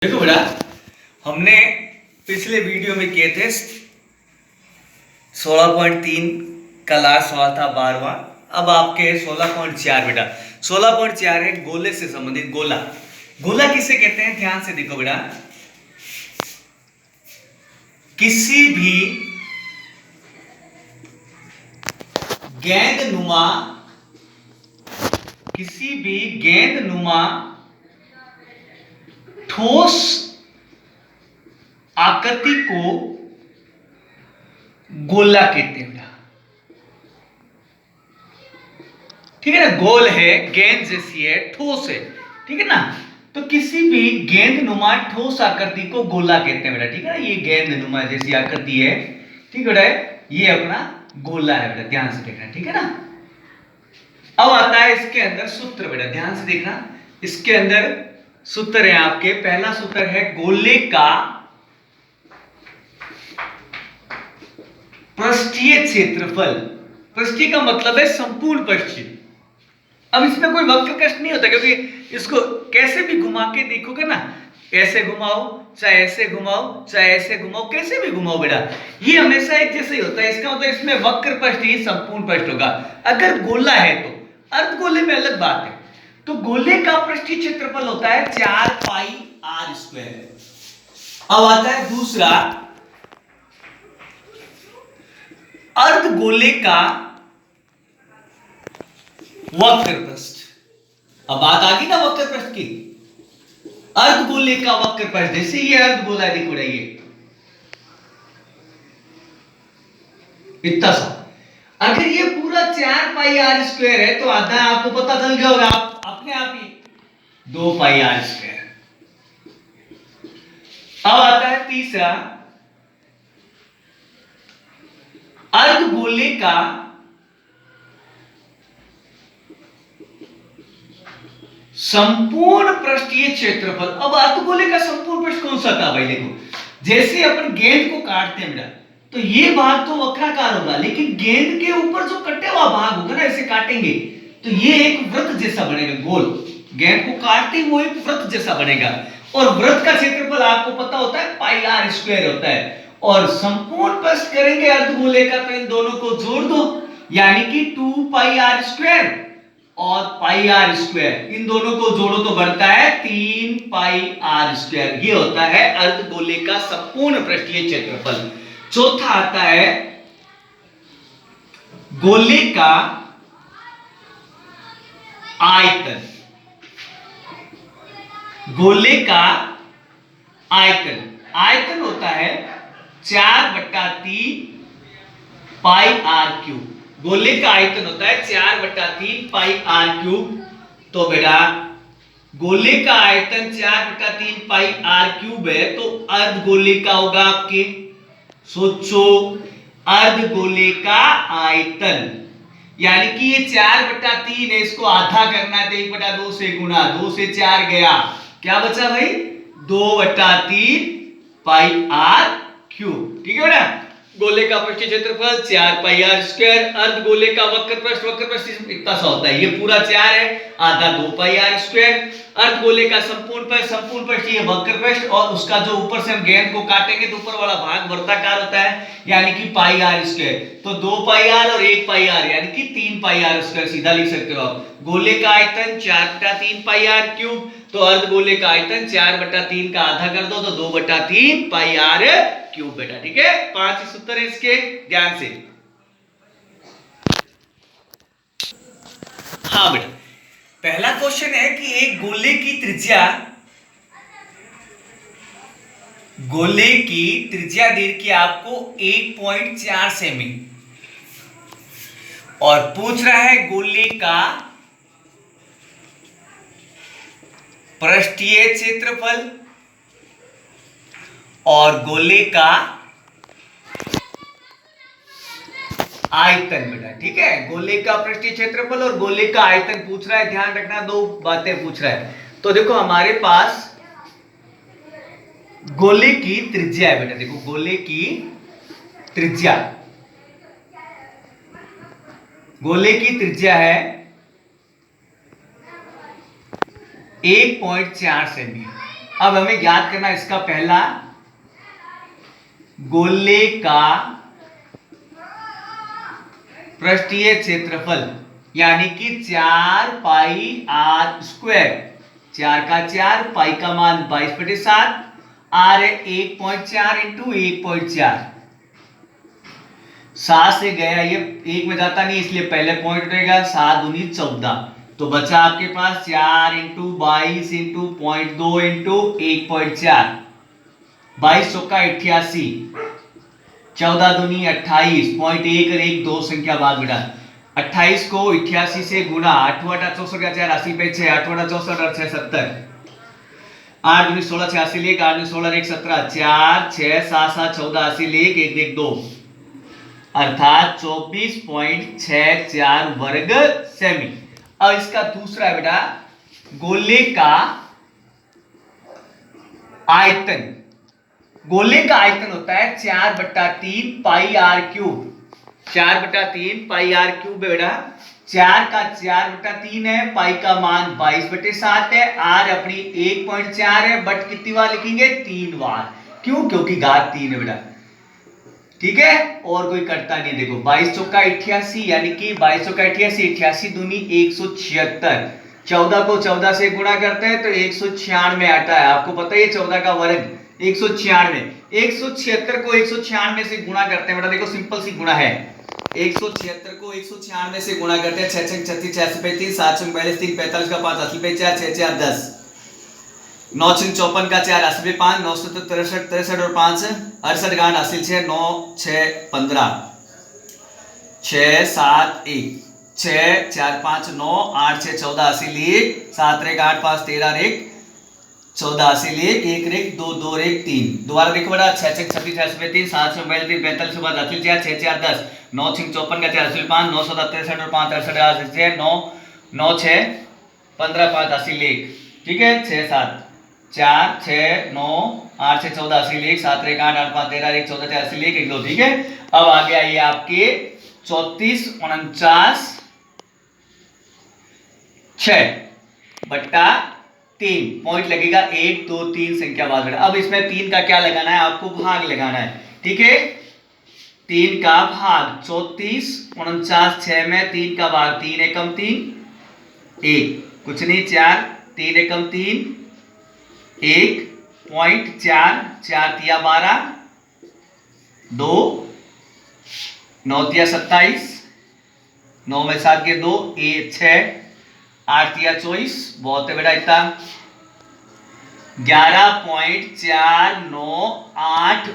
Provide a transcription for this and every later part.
देखो बेटा, हमने पिछले वीडियो में किए थे 16.3 का लास्ट सवाल था 12वां। अब आपके 16.4 बेटा 16.4 है गोले से संबंधित। गोला गोला किसे कहते हैं, ध्यान से देखो बेटा। किसी भी गेंदनुमा ठोस आकृति को गोला कहते हैं। ठीक है ना, गोल है, गेंद जैसी है, ठोस है, ठीक है ना। तो किसी भी गेंदनुमा ठोस आकृति को गोला कहते हैं बेटा, ठीक है ना। ये गेंदनुमा जैसी आकृति है, ठीक है बेटा, ये अपना गोला है बेटा, ध्यान से देखना, ठीक है ना। अब आता है इसके अंदर सूत्र बेटा, ध्यान से देखना। इसके अंदर सूत्र है आपके, पहला सूत्र है गोले का पृष्ठीय क्षेत्रफल। पृष्ठीय का मतलब है संपूर्ण पृष्ठीय। अब इसमें कोई वक्र कष्ट नहीं होता, क्योंकि इसको कैसे भी घुमा के देखोगे ना, ऐसे घुमाओ चाहे ऐसे घुमाओ चाहे ऐसे घुमाओ, कैसे भी घुमाओ बेटा, ये हमेशा एक जैसे ही होता है। इसका मतलब इसमें वक्र पृष्ठ ही संपूर्ण पृष्ठ होगा। अगर गोला है तो, अर्धगोले में अलग बात है। तो गोले का पृष्ठीय क्षेत्रफल होता है 4 पाई आर स्क्वायर। अब आता है दूसरा, अर्धगोले का वक्र पृष्ठ। अब बात आ गई ना वक्र पृष्ठ की। अर्धगोले का वक्र पृष्ठ, जैसे ये अर्धगोला है, देखो ये इतना सा। अगर ये पूरा 4 पाई आर स्क्वायर है तो आधा आपको पता चल गया होगा आप अपने आप ही 2 पाई आर स्क्वायर। अब आता है तीसरा, अर्धगोले का संपूर्ण पृष्ठीय क्षेत्रफल। अब अर्धगोले का संपूर्ण पृष्ठ कौन सा था भाई, देखो जैसे अपन गेंद को काटते हैं बेटा, तो ये भाग तो वक्राकार होगा, लेकिन गेंद के ऊपर जो कटे हुआ भाग होगा ना, ऐसे काटेंगे तो ये एक वृत्त जैसा बनेगा, गोल। गेंद को काटते ही वो एक वृत्त जैसा बनेगा। और वृत्त का क्षेत्रफल आपको पता होता है पाई आर स्क्वायर होता है। और संपूर्ण पृष्ठ करेंगे अर्धगोले का, तो इन दोनों को जोड़ दो, यानी कि 2 पाई आर स्क्वायर और पाई आर स्क्वायर, इन दोनों को जोड़ो तो बढ़ता है 3 पाई आर स्क्वायर। ये होता है अर्धगोले का संपूर्ण पृष्ठीय क्षेत्रफल। चौथा आता है गोले का आयतन। गोले का आयतन, आयतन होता है 4/3 पाई आर क्यूब। गोले का आयतन होता है 4/3 पाई आर क्यूब। तो बेटा गोले का आयतन 4/3 पाई आर क्यूब है, तो अर्धगोले का होगा आपके, सोचो, अर्धगोले का आयतन, यानी कि ये 4/3 है, इसको आधा करना है तो 1/2 से गुणा, 2 से 4 गया, क्या बचा भाई 2/3 पाई आर क्यूब। ठीक है बेटा, गोले का पृष्ठीय क्षेत्रफल 4 पाई आर स्क्वायर, अर्धगोले का वक्र पृष्ठ इतना सा होता है, ये पूरा 4 है, आधा 2 पाई आर स्क्वायर। अर्धगोले का संपूर्ण पृष्ठ ये वक्र पृष्ठ, और उसका जो ऊपर से हम गेंद को काटेंगे तो ऊपर वाला भाग वर्ताकार होता है, यानी कि पाई आर स्क्वायर। तो 2 पाई आर और 1 पाई आर, यानी कि 3 पाई आर स्क्वायर सीधा लिख सकते हो आप। गोले का आयतन 4/3 पाई आर क्यूब, तो अर्धगोले का आयतन 4/3 का आधा कर दो तो 2/3 पाई आर क्यूब बेटा। ठीक है, 5 सूत्र है इसके, ध्यान से। हाँ बेटा, पहला क्वेश्चन है कि एक गोले की त्रिज्या दे रखी आपको 1.4 सेमी, और पूछ रहा है गोले का पृष्ठीय क्षेत्रफल और गोले का आयतन बेटा। ठीक है, गोले का पृष्ठीय क्षेत्रफल और गोले का आयतन पूछ रहा है, ध्यान रखना, दो बातें पूछ रहा है। तो देखो हमारे पास गोले की त्रिज्या है बेटा, देखो गोले की त्रिज्या है 1.4 सेमी। अब हमें ज्ञात करना इसका पहला, गोले का पृष्ठीय क्षेत्रफल यानी कि 4 पाई आर स्क्वायर, 4 का 4, पाई का मान 22/7, आर है 1.4 इंटू 1.4। 7 से गया ये 1 में जाता नहीं, इसलिए पहले पॉइंट रहेगा, 7 दूनी 14, तो बचा आपके पास 4 इंटू 22 इंटू 0.2 इंटू 1.4, 22 चौका 88, 14 दूनी 28, 0.1 और 1 दो संख्या बाद बेटा, 28 को 88 से गुणा, 8 8 64 का 4 80 पे 6, 8 8 64 और 6 70, 8 दूनी 16 86 लेक, 8 दूनी 16 1 17, 4 6 7 7 14 80 लेक 1 1 2, अर्थात 24.64 वर्ग सेमी। अब इसका दूसरा है बेटा, गोले का आयतन। गोले का आयतन होता है 4/3 pi r cube, 4/3 pi r cube बेटा, 4 का 4/3 है, पाई का मान 22/7 है, आर अपनी 1.4 है, बट कितनी बार लिखेंगे? 3 बार। क्यों? क्योंकि घात 3 है बेटा, ठीक है, और कोई करता नहीं। देखो 22 चौका 88 यानी कि 22 चौका 88, 88 दूनी 176, 14 को 14 से गुणा करते हैं तो 196 आता है। आपको पता है 14 का वर्ग 196, 176 को 196 से गुणा करते हैं बेटा, देखो सिंपल सी गुणा है, 176 को 196 से गुणा करते हैं, 6 6 36 86 35 7 6 42 3 45 का 5 80 पे 4 6 4 10, 9 6 54 का 4 80 पे 5 9 7 63 63 और 5 68 गांठ 80 6 9 6 15 6 7 1 6 4 5 9 8 6 14 80 लेक 7 1 8 5 13 1 14 80 लेक 1 1 2 2 1 3, दोबारा देखो बेटा, 6 6 36 86 3 7 6 42 3 45 के बाद 80 4 6 4 10 9 6 54 का 4 80 5 9 7 63 और 5 68 6 9 9 6 15 5 80 लेक, ठीक है, 6 7 4 6 9 8 6 14 80 लेक 7 1 8 8 5 13 1 14 4 80 लेक 1 2, ठीक है। अब आगे आइए आपके 34 49 6/3, पॉइंट लगेगा 1 2 3 संख्या बाद बेटा। अब इसमें 3 का क्या लगाना है? आपको भाग लगाना है, ठीक है, 3 का भाग, 34 49 6 में 3 का भाग, 3 एकम 3 1, कुछ नहीं, 4 3 एकम 3 1.4, 4 तिया 12 2 9 तिया 27, 9 में 7 के 2 6 8 तिया 24, बहुत है बेटा इतना, 11.498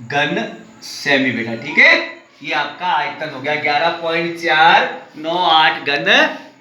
घन सेमी बेटा, ठीक है, ये आपका आयतन हो गया 11.498 घन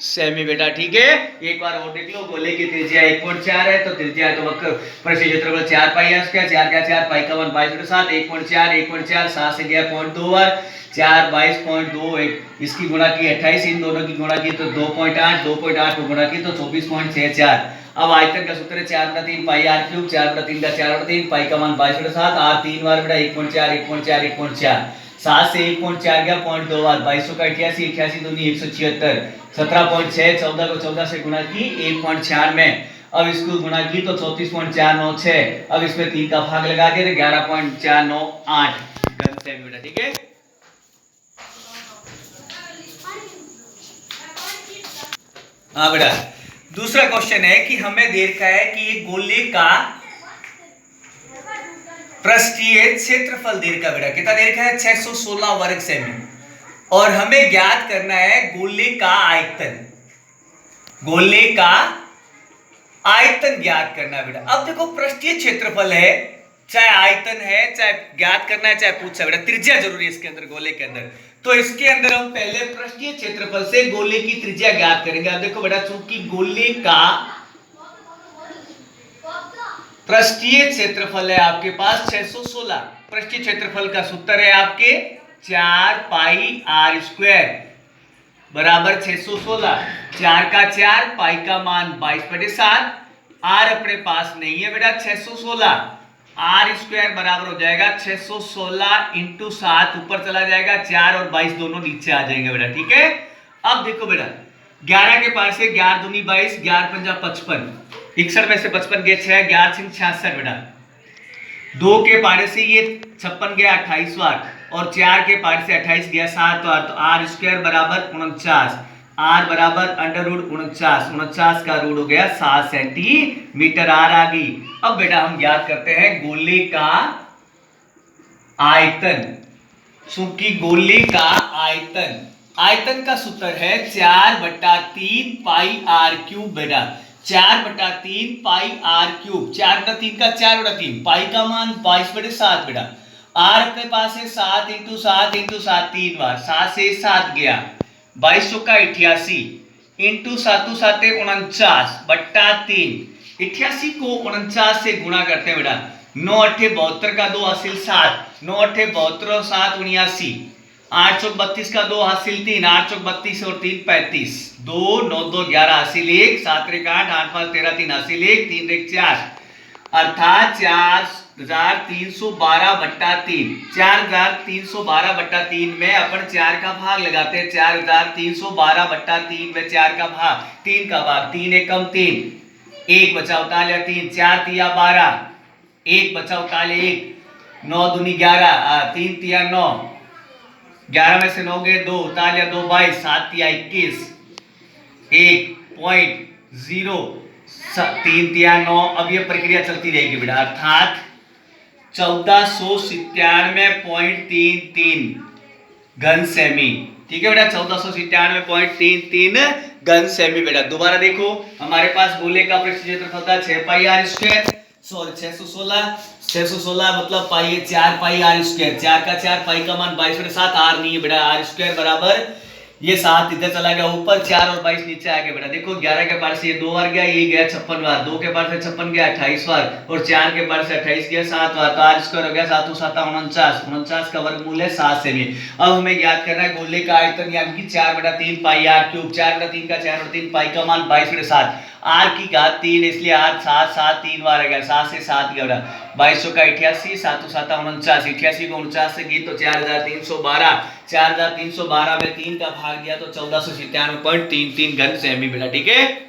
सेमी बेटा, ठीक है। एक बार और देख लो, गोले की त्रिज्या 1.4 है, तो त्रिज्या तो वक्र पृष्ठीय क्षेत्रफल 4 पाई है उसका, 4 का 4 पाई का मान 22/7, 1.4 1.4 7 से गया 0.2 बार, 4 22.2 इसकी गुणा की 28, इन दोनों की गुणा की तो 2.8, 2.8 को गुणा की तो 24.64। अब आयतन का सूत्र है 4/3 पाई आर क्यूब, 4/3 का 4/3, पाई का मान 22/7, आर 3 बार बेटा 1.4 1.4 1.4, 7 से 1.4 गया 0.2 बार, 22 का 88, 88 दूनी 176, 17.6, 14 को 14 से गुणा की 1.96, अब इसको गुणा की तो 34.496, अब इसमें 3 का भाग लगा के 11.498 घन सेमी बेटा, ठीक है। हाँ बेटा, दूसरा क्वेश्चन है कि हमें दे रखा है कि ये गोले का पृष्ठीय क्षेत्रफल दे रखा बेटा, कितना दे रखा है? 616 वर्ग सेमी, और हमें ज्ञात करना है गोले का आयतन, गोले का आयतन ज्ञात करना है बेटा। अब देखो पृष्ठीय क्षेत्रफल है, चाहे आयतन है, चाहे ज्ञात करना है, चाहे पूछा बेटा, त्रिज्या जरूरी है इसके अंदर, गोले के अंदर, तो इसके अंदर हम पहले पृष्ठीय क्षेत्रफल से गोले की त्रिज्या ज्ञात करेंगे। अब देखो बेटा, चूंकि गोले का पृष्ठीय क्षेत्रफल है आपके पास 616, पृष्ठीय क्षेत्रफल का सूत्र है आपके 4 पाई आर स्क्वायर बराबर 616, 4 का 4, पाई का मान 22/7, आर अपने पास नहीं है बेटा 616, आर स्क्वायर बराबर हो जाएगा 616 इंटू 7, ऊपर चला जाएगा 4 और 22 दोनों नीचे आ जाएंगे बेटा, ठीक है। अब देखो बेटा, 11 के पास से 11 दूनी 22, 11 पंजा 55, 61 में से 55 गया 6, 11 छिंग 66 बेटा। 2 के पारे से ये 56 गया 28 वाट, और 4 के पारे से 28 गया 7 वाट, तो आर स्क्वायर बराबर 49, आर बराबर अंडर रूट 49, 49 का रूट हो गया 7 सेंटीमीटर, आर आ गई। अब बेटा हम ज्ञात करते हैं गोले का आयतन। चूंकि गोले का आयतन, आयतन का सूत्र है 4/3 पाई आर क्यूब बेटा, 4/3 पाई आर क्यूब, 4/3 का 4/3, पाई का मान 22/7 बेटा। आर अपने पास है 7 × 7 × 7 3 बार, 7 से 7 गया 22 चौका 88 इंटू 7 7 49/3, 88 को 49 से गुणा करते हैं बेटा। 9 8 72 का 2 हासिल 7, 9 8 72 और 7 79, 8 चौक 32 का 2 हासिल 3, 8 चौक 32 और 3 35, 2 9 2 11 हासिल 1, 7 3 8 8 5 13 3 हासिल 1, 3 1 4, अर्थात 4312/3, 4312/3 में अपन 4 का भाग लगाते हैं। 4312/3 में 4 का भाग, 3 का भाग, 3 एकम 3, 1 बचा उतार 3, 4 तिया 12, 1 बचा उतार 1, 9 दूनी 11, 3 तिया 9, 11 में से 9 गए 2, उतार 2 22, 7 तिया 21, 1.0, 3 तिया 9। अब ये प्रक्रिया चलती रहेगी बेटा, अर्थात 1497.33 घन सेमी। ठीक है बेटा, 1497.33 घन सेमी बेटा। दोबारा देखो, हमारे पास गोले का पृष्ठ क्षेत्रफल था 6 पाई आर स्क्वायर, सॉरी 616 मतलब पाई है 4 पाई आर स्क्वायर, 4 का 4, पाई का मान 22/7, आर नहीं है बेटा, आर स्क्वायर बराबर ये 7 इधर चला गया ऊपर, 4 और 22 नीचे आ गया बेटा। देखो 11 के पार से ये 2 बार गया, ये गया 56 बार, 2 के पार से 56 गया 28 बार, और 4 के पार से 28 गया 7 बार, तो आर स्क्वायर हो गया 7 7 49, 49 का वर्गमूल है 7 सेमी। अब हमें याद करना है गोले का आयतन, यानी कि 4/3 पाई आर क्यूब, 4/3 का 4/3, पाई का मान 22/7, आर की घात 3, इसलिए आर 7 7 3 बार आ गया, 7 से 7 गया बेटा, 22 का 88, 7 7 49, 88 को 49 से की तो 4312, 4312 में 3 का भाग दिया तो 1497.33 घन सेमी बेटा। ठीक है।